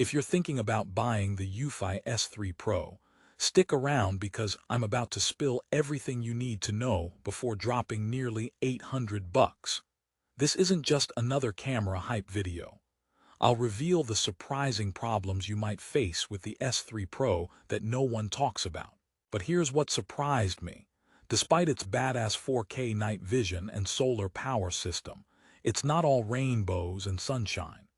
If you're thinking about buying the Eufy S3 Pro, stick around because I'm about to spill everything you need to know before dropping nearly 800 bucks. This isn't just another camera hype video. I'll reveal the surprising problems you might face with the S3 Pro that no one talks about. But here's what surprised me. Despite its badass 4K night vision and solar power system, it's not all rainbows and sunshine.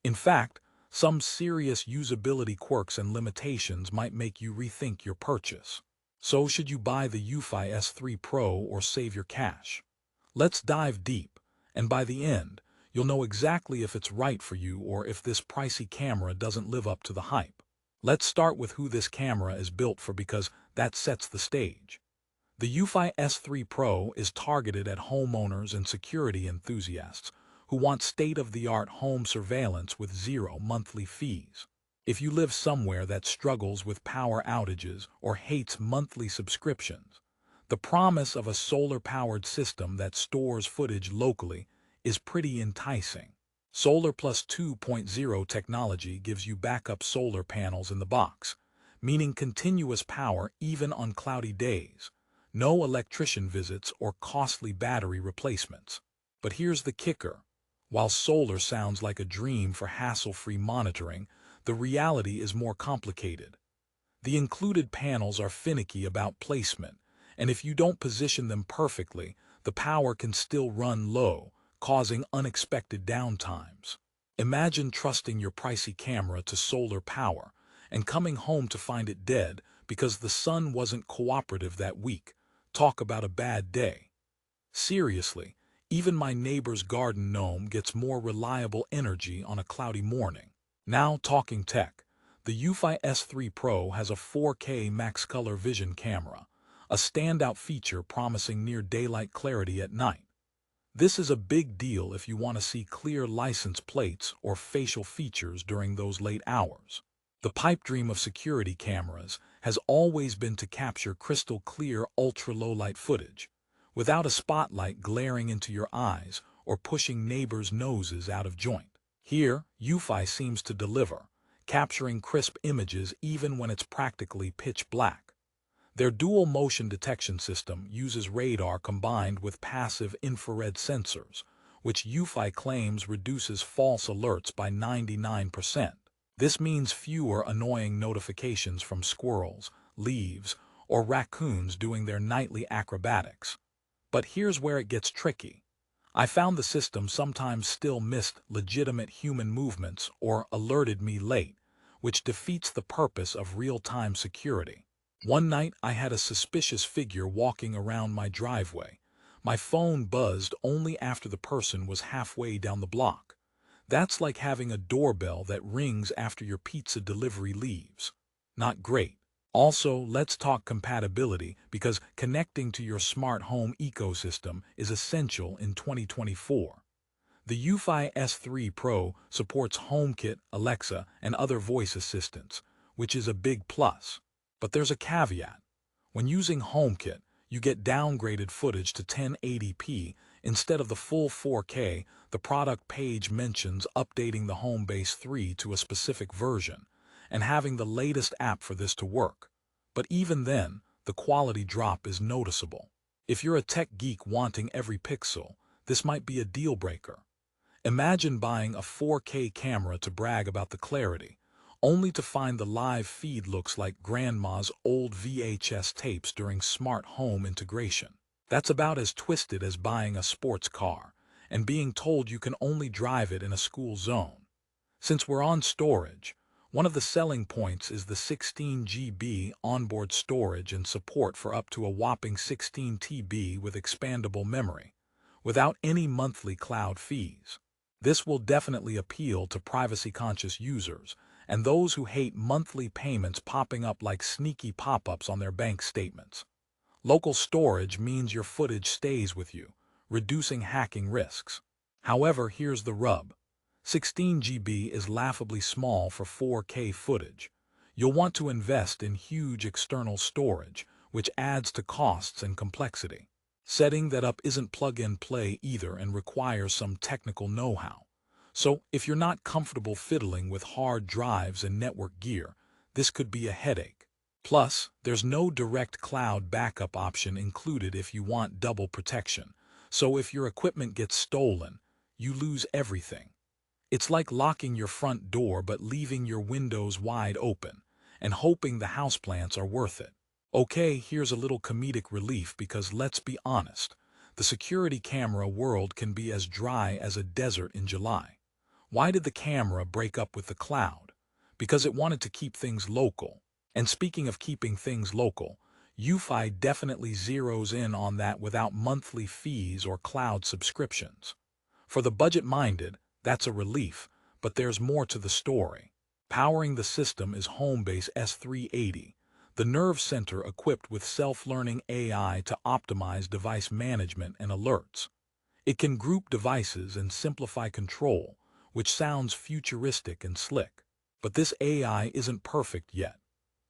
In fact, some serious usability quirks and limitations might make you rethink your purchase. So should you buy the Eufy S3 Pro or save your cash? Let's dive deep, and by the end, you'll know exactly if it's right for you or if this pricey camera doesn't live up to the hype. Let's start with who this camera is built for because that sets the stage. The Eufy S3 Pro is targeted at homeowners and security enthusiasts who want state-of-the-art home surveillance with zero monthly fees. If you live somewhere that struggles with power outages or hates monthly subscriptions, the promise of a solar-powered system that stores footage locally is pretty enticing. Solar Plus 2.0 technology gives you backup solar panels in the box, meaning continuous power even on cloudy days. No electrician visits or costly battery replacements. But here's the kicker. While solar sounds like a dream for hassle-free monitoring, the reality is more complicated. The included panels are finicky about placement, and if you don't position them perfectly, the power can still run low, causing unexpected downtimes. Imagine trusting your pricey camera to solar power and coming home to find it dead because the sun wasn't cooperative that week. Talk about a bad day. Seriously, even my neighbor's garden gnome gets more reliable energy on a cloudy morning. Now talking tech, the Eufy S3 Pro has a 4K max color vision camera, a standout feature promising near daylight clarity at night. This is a big deal if you want to see clear license plates or facial features during those late hours. The pipe dream of security cameras has always been to capture crystal clear ultra-low light footage, without a spotlight glaring into your eyes or pushing neighbors' noses out of joint. Here, Eufy seems to deliver, capturing crisp images even when it's practically pitch black. Their dual motion detection system uses radar combined with passive infrared sensors, which Eufy claims reduces false alerts by 99%. This means fewer annoying notifications from squirrels, leaves, or raccoons doing their nightly acrobatics. But here's where it gets tricky. I found the system sometimes still missed legitimate human movements or alerted me late, which defeats the purpose of real-time security. One night I had a suspicious figure walking around my driveway. My phone buzzed only after the person was halfway down the block. That's like having a doorbell that rings after your pizza delivery leaves. Not great. Also, let's talk compatibility because connecting to your smart home ecosystem is essential in 2024. The Eufy S3 Pro supports HomeKit, Alexa, and other voice assistants, which is a big plus. But there's a caveat. When using HomeKit, you get downgraded footage to 1080p instead of the full 4K. The product page mentions updating the Homebase 3 to a specific version and having the latest app for this to work. But even then, the quality drop is noticeable. If you're a tech geek wanting every pixel, this might be a deal breaker. Imagine buying a 4K camera to brag about the clarity, only to find the live feed looks like grandma's old VHS tapes during smart home integration. That's about as twisted as buying a sports car and being told you can only drive it in a school zone. Since we're on storage, one of the selling points is the 16 GB onboard storage and support for up to a whopping 16 TB with expandable memory, without any monthly cloud fees. This will definitely appeal to privacy-conscious users and those who hate monthly payments popping up like sneaky pop-ups on their bank statements. Local storage means your footage stays with you, reducing hacking risks. However, here's the rub. 16 GB is laughably small for 4K footage. You'll want to invest in huge external storage, which adds to costs and complexity. Setting that up isn't plug-and-play either and requires some technical know-how. So if you're not comfortable fiddling with hard drives and network gear, this could be a headache. Plus, there's no direct cloud backup option included if you want double protection. So if your equipment gets stolen, you lose everything. It's like locking your front door but leaving your windows wide open and hoping the houseplants are worth it. Okay, here's a little comedic relief because let's be honest, the security camera world can be as dry as a desert in July. Why did the camera break up with the cloud? Because it wanted to keep things local. And speaking of keeping things local, Eufy definitely zeroes in on that without monthly fees or cloud subscriptions. For the budget-minded, that's a relief, but there's more to the story. Powering the system is Homebase S380, the nerve center equipped with self-learning AI to optimize device management and alerts. It can group devices and simplify control, which sounds futuristic and slick. But this AI isn't perfect yet.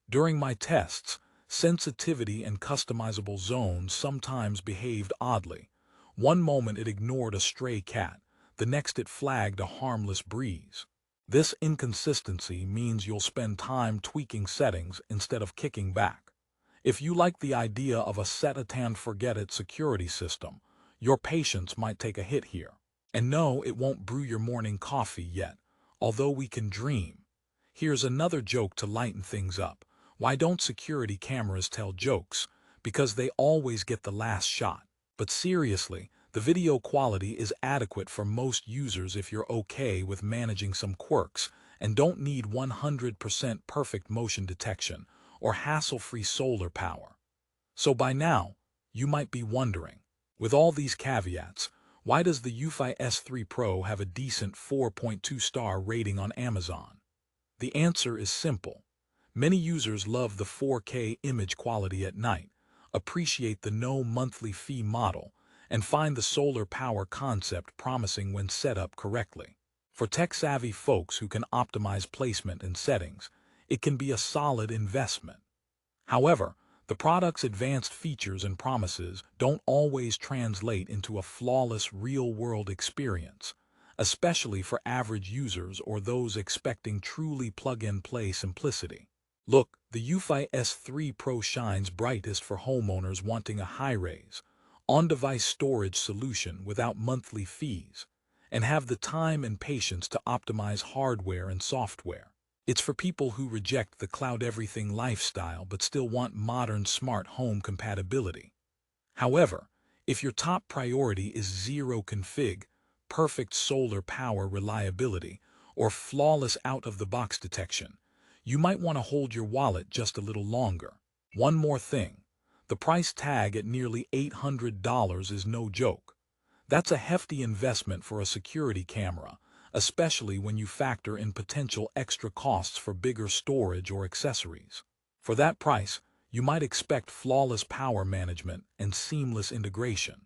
During my tests, sensitivity and customizable zones sometimes behaved oddly. One moment it ignored a stray cat, the next it flagged a harmless breeze. This inconsistency means you'll spend time tweaking settings instead of kicking back. If you like the idea of a set-it-and-forget-it security system, your patience might take a hit here. And no, it won't brew your morning coffee yet, although we can dream. Here's another joke to lighten things up. Why don't security cameras tell jokes? Because they always get the last shot. But seriously, the video quality is adequate for most users if you're okay with managing some quirks and don't need 100% perfect motion detection or hassle-free solar power. So by now, you might be wondering, with all these caveats, why does the Eufy S3 Pro have a decent 4.2-star rating on Amazon? The answer is simple. Many users love the 4K image quality at night, appreciate the no monthly fee model, and find the solar power concept promising when set up correctly. For tech-savvy folks who can optimize placement and settings, it can be a solid investment. However, the product's advanced features and promises don't always translate into a flawless real-world experience, especially for average users or those expecting truly plug-and-play simplicity. Look, the Eufy S3 Pro shines brightest for homeowners wanting a high-res, on-device storage solution without monthly fees, and have the time and patience to optimize hardware and software. It's for people who reject the cloud-everything lifestyle but still want modern smart home compatibility. However, if your top priority is zero config, perfect solar power reliability, or flawless out-of-the-box detection, you might want to hold your wallet just a little longer. One more thing, the price tag at nearly $800 is no joke. That's a hefty investment for a security camera, especially when you factor in potential extra costs for bigger storage or accessories. For that price, you might expect flawless power management and seamless integration.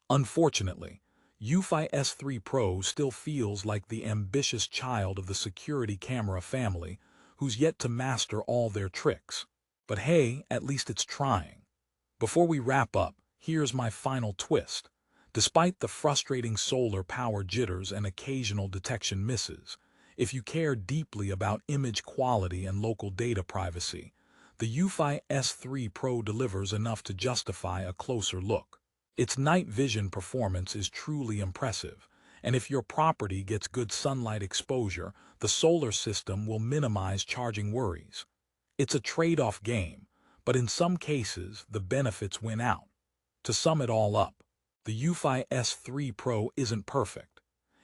Unfortunately, Eufy S3 Pro still feels like the ambitious child of the security camera family who's yet to master all their tricks. But hey, at least it's trying. Before we wrap up, here's my final twist. Despite the frustrating solar power jitters and occasional detection misses, if you care deeply about image quality and local data privacy, the Eufy S3 Pro delivers enough to justify a closer look. Its night vision performance is truly impressive, and if your property gets good sunlight exposure, the solar system will minimize charging worries. It's a trade-off game, but in some cases, the benefits win out. To sum it all up, the Eufy S3 Pro isn't perfect.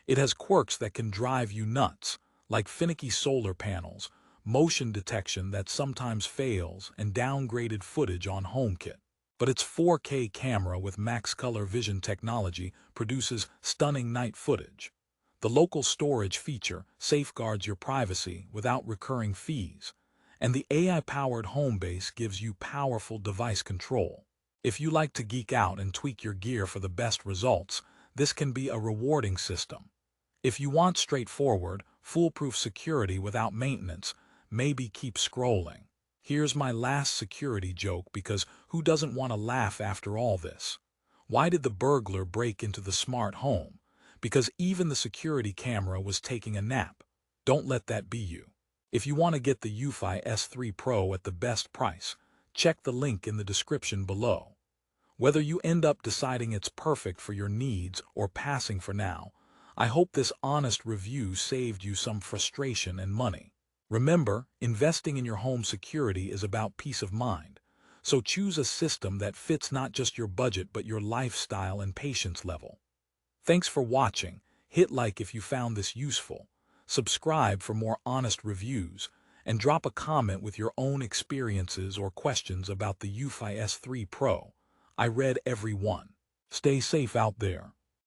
It has quirks that can drive you nuts, like finicky solar panels, motion detection that sometimes fails, and downgraded footage on HomeKit. But its 4K camera with max color vision technology produces stunning night footage. The local storage feature safeguards your privacy without recurring fees, and the AI-powered Homebase gives you powerful device control. If you like to geek out and tweak your gear for the best results, this can be a rewarding system. If you want straightforward, foolproof security without maintenance, maybe keep scrolling. Here's my last security joke because who doesn't want to laugh after all this? Why did the burglar break into the smart home? because even the security camera was taking a nap. Don't let that be you. If you want to get the Eufy S3 Pro at the best price, check the link in the description below. Whether you end up deciding it's perfect for your needs or passing for now, I hope this honest review saved you some frustration and money. Remember, investing in your home security is about peace of mind, so choose a system that fits not just your budget but your lifestyle and patience level. Thanks for watching. Hit like if you found this useful, subscribe for more honest reviews, and drop a comment with your own experiences or questions about the Eufy S3 Pro. I read every one. Stay safe out there.